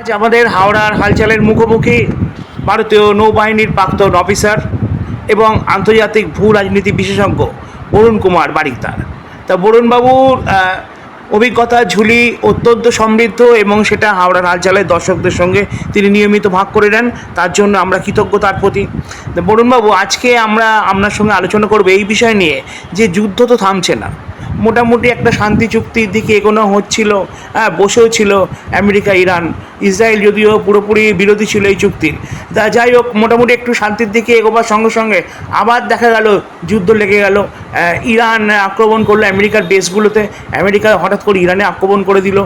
আজ আমাদের হাওড়ার হালচালের মুখোমুখি ভারতীয় নৌবাহিনীর প্রাক্তন অফিসার এবং আন্তর্জাতিক ভূ রাজনীতি বিশেষজ্ঞ বরুণ কুমার বারিকদার। তা বরুণবাবুর অভিজ্ঞতা ঝুলি অত্যন্ত সমৃদ্ধ এবং সেটা হাওড়ার হালচালের দর্শকদের সঙ্গে তিনি নিয়মিত ভাগ করে নেন, তার জন্য আমরা কৃতজ্ঞ তার প্রতি। বরুণবাবু, আজকে আমরা আপনার সঙ্গে আলোচনা করব এই বিষয় নিয়ে যে যুদ্ধ তো থামছে না, মোটামুটি একটা শান্তি চুক্তির দিকে এগোনো হচ্ছিল, বসেও ছিল আমেরিকা, ইরান, ইসরায়েল যদিও পুরোপুরি বিরোধী ছিল এই চুক্তির। তা যাই হোক, মোটামুটি একটু শান্তির দিকে এগোবার সঙ্গে সঙ্গে আবার দেখা গেল যুদ্ধ লেগে গেল। ইরান আক্রমণ করলো আমেরিকার বেসগুলোতে, আমেরিকা হঠাৎ করে ইরানে আক্রমণ করে দিল।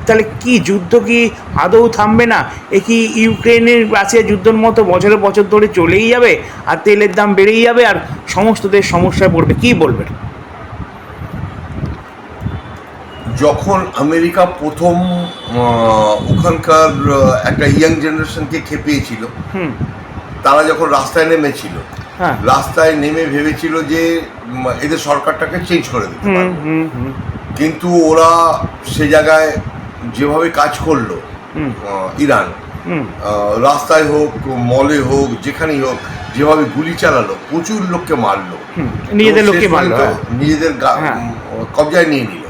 তাহলে কি যুদ্ধ কি আদৌ থামবে না? এ কি ইউক্রেনের রাশিয়া যুদ্ধের মতো বছরের বছর ধরে চলেই যাবে, আর তেলের দাম বেড়েই যাবে, আর সমস্ত দেশ সমস্যায় পড়বে? কী বলবেন? যখন আমেরিকা প্রথম ওখানকার একটা ইয়াং জেনারেশনকে খেপিয়েছিল, তারা যখন রাস্তায় নেমেছিল, রাস্তায় নেমে ভেবেছিল যে এদের সরকারটাকে চেঞ্জ করে দিতে পারবে, কিন্তু ওরা সে জায়গায় যেভাবে কাজ করলো, ইরান রাস্তায় হোক, মলে হোক, যেখানেই হোক, যেভাবে গুলি চালালো, প্রচুর লোককে মারলো, নিজেদের লোককে মারলো, নিজেদের কবজায় নিয়ে নিল,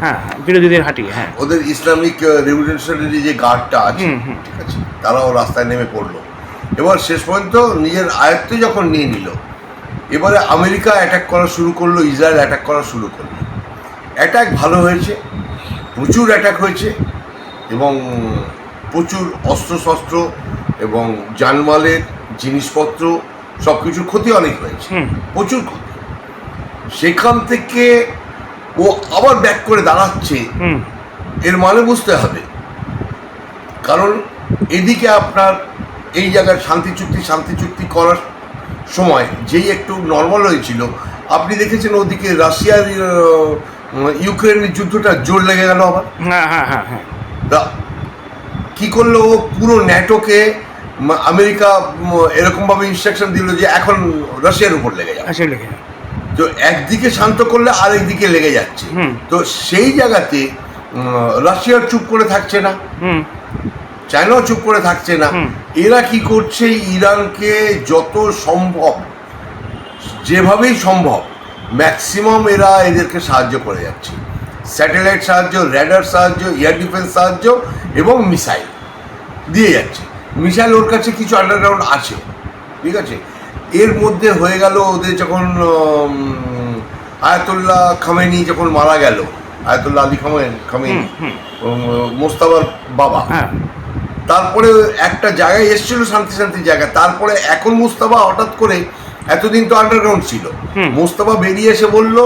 বিরোধীদের হাঁটিয়ে। ওদের ইসলামিক রেভলিউশনারি যে গার্ডটা আছে, ঠিক আছে, তারাও রাস্তায় নেমে পড়লো। এবার শেষ পর্যন্ত নিজের আয়ত্তে যখন নিয়ে নিল, এবারে আমেরিকা অ্যাটাক করা শুরু করলো, ইসরায়েল অ্যাটাক করা শুরু করলো। অ্যাটাক ভালো হয়েছে, প্রচুর অ্যাটাক হয়েছে, এবং প্রচুর অস্ত্রশস্ত্র এবং জানমালের জিনিসপত্র সব কিছুর ক্ষতি অনেক হয়েছে, প্রচুর ক্ষতি। সেখান থেকে ও আবার ব্যাক করে দাঁড়াচ্ছে, এর মানে বুঝতে হবে, কারণ এদিকে আপনার এই জায়গায় শান্তি চুক্তি করার সময় যেই একটু নর্মাল হয়েছিল, আপনি দেখেছেন ওদিকে রাশিয়ার ইউক্রেনের যুদ্ধটা জোর লেগে গেল আবার। কি করলো, ও পুরো ন্যাটোকে, আমেরিকা এরকমভাবে ইনস্ট্রাকশন দিল যে এখন রাশিয়ার উপর লেগে যাবে। তো একদিকে শান্ত করলে আরেকদিকে লেগে যাচ্ছে। তো সেই জায়গাতে রাশিয়ার চুপ করে থাকছে না, চায়নাও চুপ করে থাকছে না। এরা কি করছে, ইরানকে যত সম্ভব, যেভাবেই সম্ভব, ম্যাক্সিমাম এরা এদেরকে সাহায্য করে যাচ্ছে। স্যাটেলাইট সাহায্য, র্যাডার সাহায্য, এয়ার ডিফেন্স সাহায্য এবং মিসাইল দিয়ে যাচ্ছে। মিসাইল ওর কাছে কিছু আন্ডারগ্রাউন্ড আছে, ঠিক আছে। এর মধ্যে হয়ে গেল ওদের যখন আয়াতুল্লাহ খামেনি যখন মারা গেল, আয়াতুল্লাহ আলী খামেনি, মোস্তাফার বাবা, তারপরে একটা জায়গায় এসেছিল শান্তি জায়গা। তারপরে এখন মুস্তাফা হঠাৎ করে, এতদিন তো আন্ডারগ্রাউন্ড ছিল, মুস্তাফা বেরিয়ে এসে বলল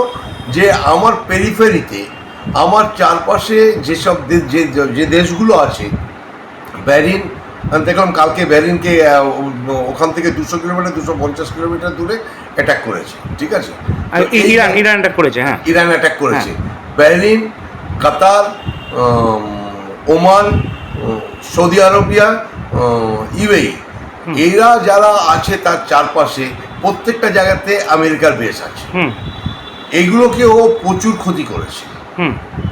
যে আমার পেরিফেরিতে, আমার চারপাশে যেসব যে দেশগুলো আছে, ব্যারিন, দেখলাম কালকে ব্যারিনকে ওখান থেকে 200 কিলোমিটার 250 কিলোমিটার দূরে অ্যাটাক করেছে, ঠিক আছে। ইরান অ্যাটাক করেছে, ইরান অ্যাটাক করেছে। ব্যারিন, কাতার, ওমান, সৌদি আরবিয়া, ইউএই, এরা যারা আছে তার চারপাশে প্রত্যেকটা জায়গাতে আমেরিকার বেস আছে। এইগুলোকে ও প্রচুর ক্ষতি করেছে,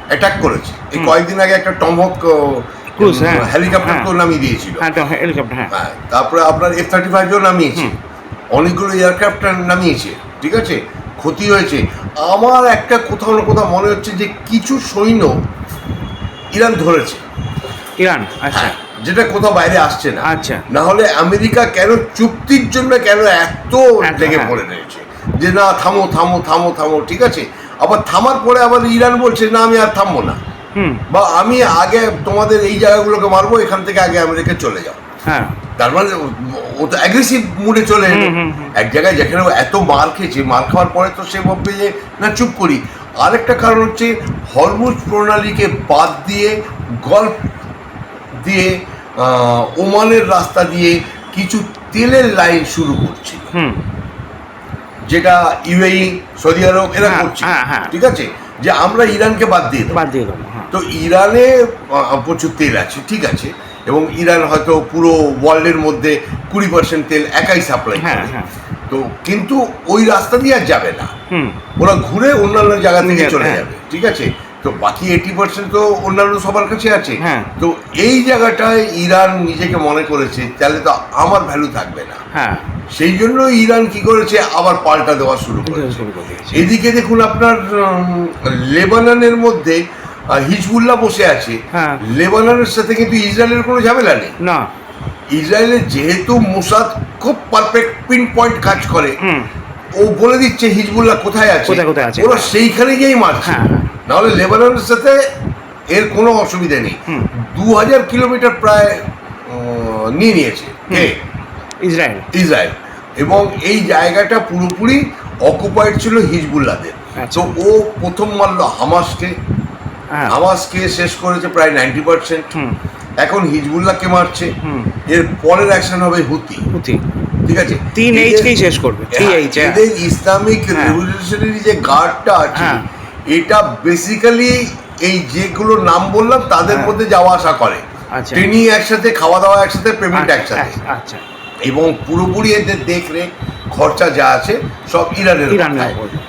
অ্যাটাক করেছে। এই কয়েকদিন আগে একটা টমহক হেলিকপ্টারকেও নামিয়ে দিয়েছিল, তারপরে আপনার F-35ও নামিয়েছে, অনেকগুলো এয়ারক্রাফট নামিয়েছে, ঠিক আছে। ক্ষতি হয়েছে। আমার একটা কোথাও না কোথাও মনে হচ্ছে যে কিছু সৈন্য ইরান ধরেছে, ইরান, আচ্ছা, যেটা কোথাও বাইরে আসছে না। আচ্ছা, না হলে আমেরিকা কেন চুক্তির জন্য কেন এত লেগে পড়ে রয়েছে যে না থামো থামো থামো থামো, ঠিক আছে। আবার থামার পরে আবার ইরান বলছে না আমি আর থামবো না, বা আমি আগে তোমাদের এই জায়গাগুলোকে মারবো, এখান থেকে আগে আমেরিকা চলে যাও। তার মানে ও তো অ্যাগ্রেসিভ মুডে চলে এলো এক জায়গায়, যেখানে এত মার খেয়েছে। মার খাওয়ার পরে তো সে ভাববে যে না চুপ করি। আরেকটা কারণ হচ্ছে হরমুজ প্রণালীকে বাদ দিয়ে, গল্ফ দিয়ে, ওমানের রাস্তা দিয়ে কিছু তেলের লাইন শুরু করছিল, যেটা ইউএই, সৌদি আরব এরা করছে, ঠিক আছে, যে আমরা ইরানকে বাদ দিয়ে দেবো। তো ইরানে প্রচুর তেল আছে, ঠিক আছে, এবং ইরান হয়তো পুরো ওয়ার্ল্ডের মধ্যে 20% তেল একাই সাপ্লাই করে। তো কিন্তু ওই রাস্তা দিয়ে আর যাবে না, ওরা ঘুরে অন্যান্য জায়গা থেকে চলে যাবে, ঠিক আছে। তো তো বাকি 80% তো অন্যান্য সবার কাছে আছে। হ্যাঁ। তো এই জায়গাটায় ইরান নিজেকে মনে করেছে তাহলে তো আমার ভ্যালু থাকবে না। হ্যাঁ, সেই জন্য ইরান কি করেছে, আবার পাল্টা দেওয়া শুরু করেছে। এদিকে দেখুন আপনার লেবাননের মধ্যে হিজবুল্লাহ বসে আছে। হ্যাঁ। লেবাননের সাথে কিন্তু ইসরায়েলের কোনো ঝামেলা নেই। না, ইসরায়েলের যেহেতু মোসাদ খুব পারফেক্ট পিন পয়েন্ট কাজ করে, ও বলে দিচ্ছে হিজবুল্লাহ কোথায় আছে, কোথায় আছে। ওরা সেইখানে গিয়েই মারছে। হ্যাঁ। নাহলে লেবাননের সাথে এর কোনো অসুবিধা নেই। 2000 কিলোমিটার প্রায় নিয়ে নিয়েছে কে? ইসরায়েল। এবং এই জায়গাটা পুরোপুরি অকুপাইড ছিল হিজবুল্লাহদের। তো ও প্রথম মারল হামাসকে শেষ করেছে প্রায় 90%। এখন হিজবুল্লাহকে মারছে। এর পরের অ্যাকশন হবে হুতি। ঠিক আছে, 3H-কেই শেষ করবে। 3H এদের ইসলামিক রেভলিউশনারি যে গার্ডটা আছে, এটা বেসিক্যালি এই যেগুলো নাম বললাম তাদের মধ্যে যাওয়া আসা করে। ট্রেনিং একসাথে, খাওয়া দাওয়া একসাথে, পেমেন্ট একসাথে। এবং পুরোপুরি এদের দেখরেখ খরচা যা আছে সব ইরানের।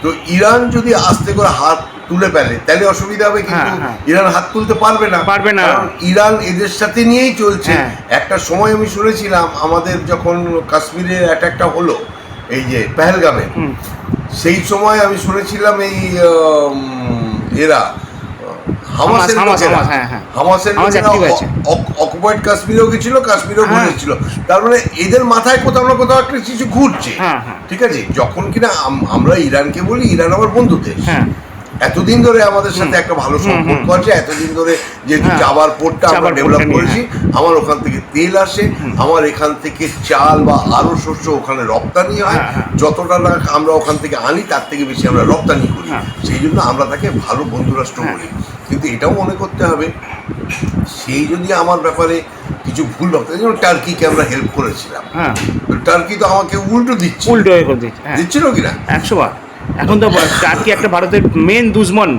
তো ইরান যদি আস্তে করে হাত তুলে ফেলে তাহলে অসুবিধা হবে, কিন্তু ইরান হাত তুলতে পারবে না। কারণ ইরান এদের সাথে নিয়েই চলছে। একটা সময় আমি শুনেছিলাম আমাদের যখন কাশ্মীরের অ্যাটাকটা হলো, এই যে পেহেলগামে, সেই সময় আমি শুনেছিলাম এই এরা হামাসের অকুপাইড কাশ্মীরেও গেছিল, কাশ্মীরেও ঘুরেছিল। তার মানে এদের মাথায় কোথাও না কোথাও একটা কিছু ঘুরছে। ঠিক আছে, যখন কিনা আমরা ইরানকে বলি ইরান আমার বন্ধু দেশ, এতদিন ধরে আমাদের সাথে একটা ভালো সম্পর্ক আছে। এতদিন ধরে যেহেতু চাবার পোর্টটা আমরা ডেভেলপ করেছি, আমার ওখান থেকে তেল আসে, আমার এখান থেকে চাল বা আরো শস্য ওখানে রপ্তানি হয়। যতটা না আমরা ওখান থেকে আনি তার থেকে বেশি আমরা রপ্তানি করি। সেই জন্য আমরা তাকে ভালো বন্ধুরাষ্ট্র বলি। কিন্তু এটাও মনে করতে হবে, সেই যদি আমার ব্যাপারে কিছু ভুল ভাবতে, যেমন টার্কিকে আমরা হেল্প করেছিলাম, টার্কি তো আমাকে উল্টো দিচ্ছিল কিনা 100 বার। এখন তো টার্কি একটা ভারতের মেন দুশ্মন।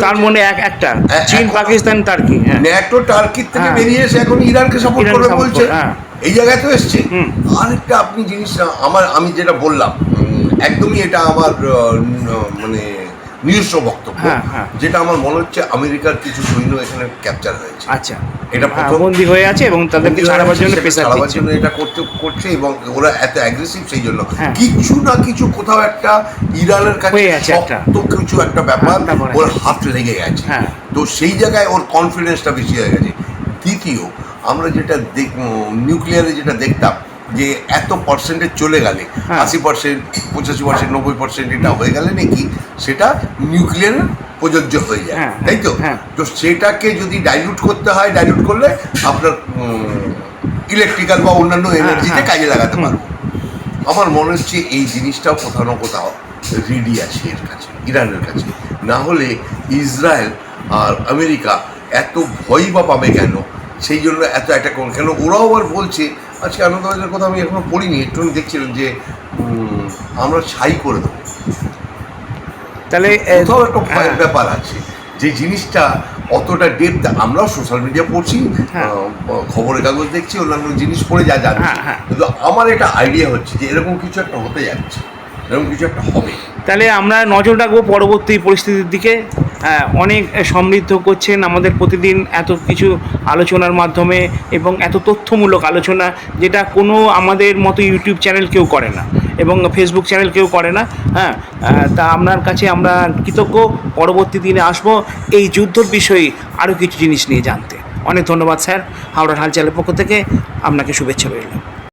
তার মনে একটা চীন, পাকিস্তান, টার্কি। ন্যাটো টার্কির থেকে বেরিয়ে এসে এখন ইরানকে সাপোর্ট করে বলছে। এই জায়গায় তো এসছে। আরেকটা আপনি জিনিসটা আমি যেটা বললাম, একদমই এটা আমার মানে নিজস্ব বক্তব্য, যেটা আমার মনে হচ্ছে আমেরিকার কিছু সৈন্য এখানে ক্যাপচার হয়েছে। এটা বন্দী হয়ে আছে এবং তাদেরকে ছাড়াবার জন্য এটা করছে এবং ওরা এত অ্যাগ্রেসিভ, সেই জন্য কিছু না কিছু কোথাও একটা ইরানের কাছে কিছু একটা ব্যাপার ওর হাত লেগে গেছে। তো সেই জায়গায় ওর কনফিডেন্সটা বেশি হয়ে গেছে। দ্বিতীয়, আমরা যেটা নিউক্লিয়ারে যেটা দেখতাম যে এত পার্সেন্টেজ চলে গেলে 80%, 85%, 90% এটা হয়ে গেলে নাকি সেটা নিউক্লিয়ারের প্রযোজ্য হয়ে যায়, তাই তো? তো সেটাকে যদি ডাইলিউট করতে হয়, ডাইলিউট করলে আপনার ইলেকট্রিক্যাল বা অন্যান্য এনার্জিতে কাজে লাগাতে পারবো। আমার মনে হচ্ছে এই জিনিসটাও কোথাও না কোথাও রেডি আছে এর কাছে, ইরানের কাছে। না হলে ইসরায়েল আর আমেরিকা এত ভয় বা পাবে কেন? সেই জন্য এত অ্যাটাক করুন কেন? ওরাও আবার বলছে, আজকে আনন্দবাজারের কথা আমি এখনো পড়িনি, একটু দেখছিলাম যে আমরা ছাই করে দেবো। তাহলে কোথাও একটা ভয়ের ব্যাপার আছে, যে জিনিসটা অতটা ডেপথ আমরাও সোশ্যাল মিডিয়া পড়ছি, খবরের কাগজ দেখছি, অন্যান্য জিনিস পড়ে যা জানছি, কিন্তু আমার একটা আইডিয়া হচ্ছে যে এরকম কিছু একটা হতে যাচ্ছে, এরকম কিছু একটা হবে। তাহলে আমরা নজর রাখবো পরবর্তী পরিস্থিতির দিকে। অনেক সমৃদ্ধ করছেন আমাদের প্রতিদিন এত কিছু আলোচনার মাধ্যমে এবং এত তথ্যমূলক আলোচনা, যেটা কোনো আমাদের মতো ইউটিউব চ্যানেল কেউ করে না এবং ফেসবুক চ্যানেল কেউ করে না। তা আপনার কাছে আমরা কৃতজ্ঞ। পরবর্তী দিনে আসবো এই যুদ্ধর বিষয়ে আরও কিছু জিনিস নিয়ে জানতে। অনেক ধন্যবাদ স্যার। হাওড়ার হালচালের পক্ষ থেকে আপনাকে শুভেচ্ছা রইল।